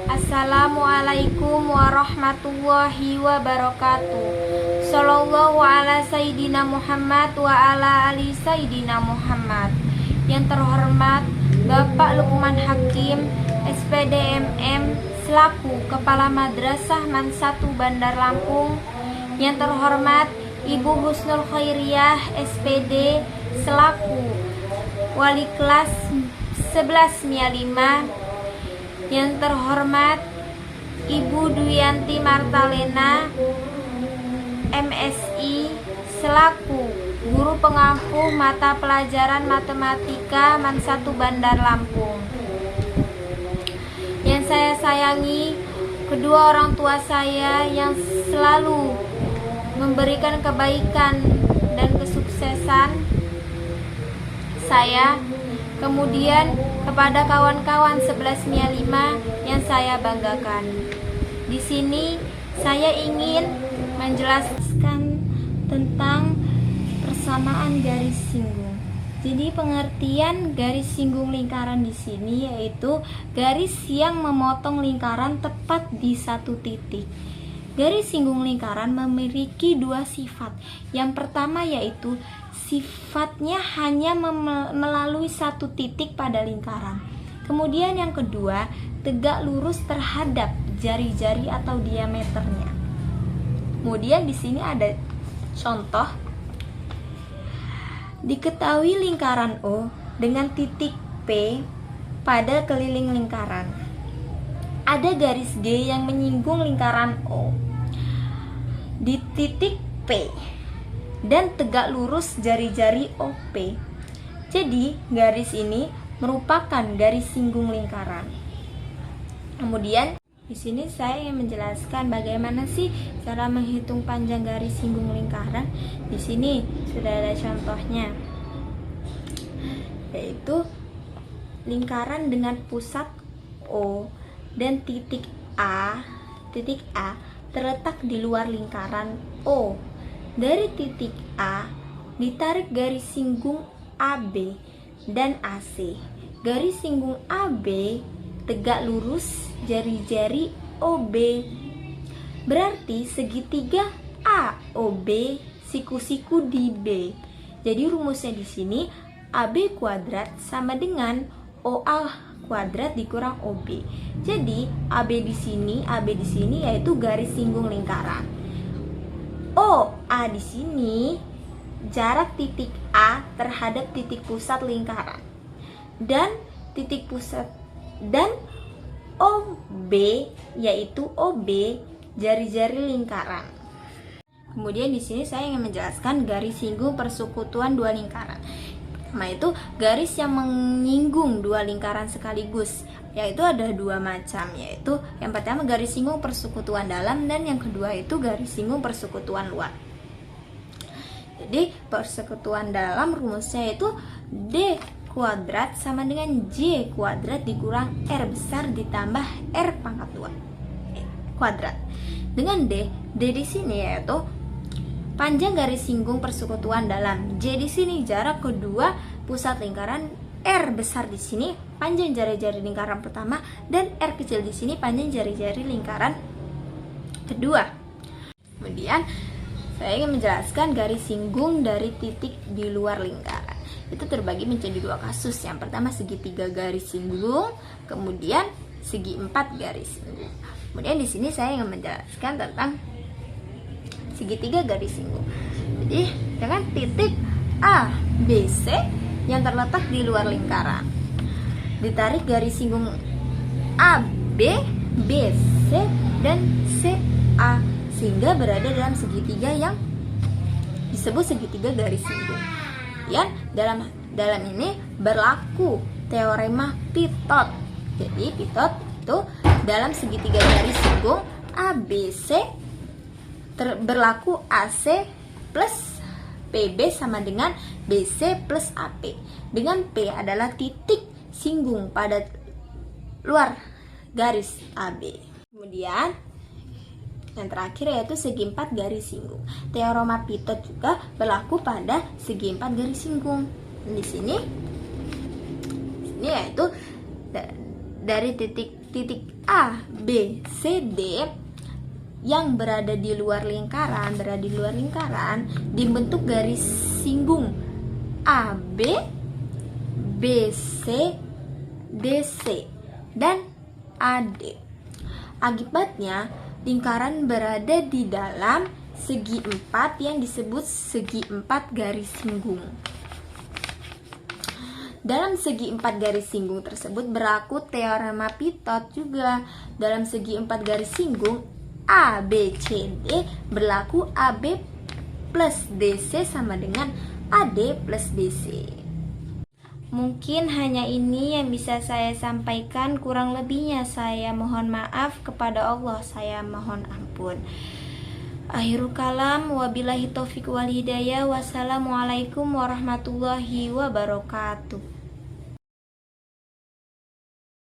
Assalamualaikum warahmatullahi wabarakatuh. Sallallahu ala Sayyidina Muhammad wa ala ali Sayyidina Muhammad. Yang terhormat Bapak Lukman Hakim, SPD MM, selaku Kepala Madrasah Man 1 Bandar Lampung. Yang terhormat Ibu Husnul Khairiyah, SPD, selaku Wali kelas 11 MIA 5. Yang terhormat Ibu Duyanti Martalena, MSI, selaku Guru Pengampu Mata Pelajaran Matematika Man 1 Bandar Lampung. Yang saya sayangi kedua orang tua saya yang selalu memberikan kebaikan dan kesuksesan saya. Kemudian kepada kawan-kawan 11 MIA 5 yang saya banggakan. Di sini saya ingin menjelaskan tentang persamaan garis singgung. Jadi pengertian garis singgung lingkaran di sini yaitu garis yang memotong lingkaran tepat di satu titik. Garis singgung lingkaran memiliki dua sifat. Yang pertama yaitu sifatnya hanya melalui satu titik pada lingkaran. Kemudian yang kedua, tegak lurus terhadap jari-jari atau diameternya. Kemudian di sini ada contoh. Diketahui lingkaran O dengan titik P pada keliling lingkaran. Ada garis G yang menyinggung lingkaran O di titik P dan tegak lurus jari-jari OP. Jadi, garis ini merupakan garis singgung lingkaran. Kemudian, di sini saya ingin menjelaskan bagaimana sih cara menghitung panjang garis singgung lingkaran. Di sini sudah ada contohnya, yaitu lingkaran dengan pusat O dan titik A terletak di luar lingkaran O. Dari titik A ditarik garis singgung AB dan AC. Garis singgung AB tegak lurus jari-jari OB. Berarti segitiga AOB siku-siku di B. Jadi rumusnya di sini AB kuadrat sama dengan OA kuadrat dikurang OB. Jadi AB di sini yaitu garis singgung lingkaran. OA di sini jarak titik A terhadap titik pusat lingkaran. Dan titik pusat dan OB yaitu OB jari-jari lingkaran. Kemudian di sini saya ingin menjelaskan garis singgung persekutuan dua lingkaran. Pertama itu garis yang menyinggung dua lingkaran sekaligus, yaitu ada dua macam, yaitu yang pertama garis singgung persekutuan dalam dan yang kedua itu garis singgung persekutuan luar. Jadi persekutuan dalam rumusnya itu D kuadrat sama dengan J kuadrat dikurang R besar ditambah R pangkat 2 kuadrat. Dengan D di sini yaitu panjang garis singgung persekutuan dalam, J di sini jarak kedua pusat lingkaran, R besar di sini panjang jari-jari lingkaran pertama dan R kecil di sini panjang jari-jari lingkaran kedua. Kemudian saya ingin menjelaskan garis singgung dari titik di luar lingkaran. Itu terbagi menjadi dua kasus. Yang pertama segitiga garis singgung, kemudian segi empat garis singgung. Kemudian di sini saya ingin menjelaskan tentang segitiga garis singgung. Jadi dengan titik A, B, C yang terletak di luar lingkaran, ditarik garis singgung A, B, B, C, dan C, A sehingga berada dalam segitiga yang disebut segitiga garis singgung. Ya, dalam ini berlaku teorema Pitot. Jadi Pitot itu dalam segitiga garis singgung A, B, C berlaku AC plus PB sama dengan BC plus AP, dengan P adalah titik singgung pada luar garis AB. Kemudian yang terakhir yaitu segi empat garis singgung. Teorema Pitot juga berlaku pada segi empat garis singgung. Di sini yaitu dari titik A, B, C, D yang berada di luar lingkaran dibentuk garis singgung AB, BC, DC, dan AD. Akibatnya, lingkaran berada di dalam segi empat yang disebut segi empat garis singgung. Dalam segi empat garis singgung tersebut berlaku teorema Pitot juga. Dalam segi empat garis singgung A, B, C, D berlaku AB plus DC sama dengan AD plus DC. Mungkin hanya ini yang bisa saya sampaikan, kurang lebihnya saya mohon maaf kepada Allah, saya mohon ampun. Akhirul kalam, wabillahi taufiq wal hidayah. Wassalamualaikum warahmatullahi wabarakatuh.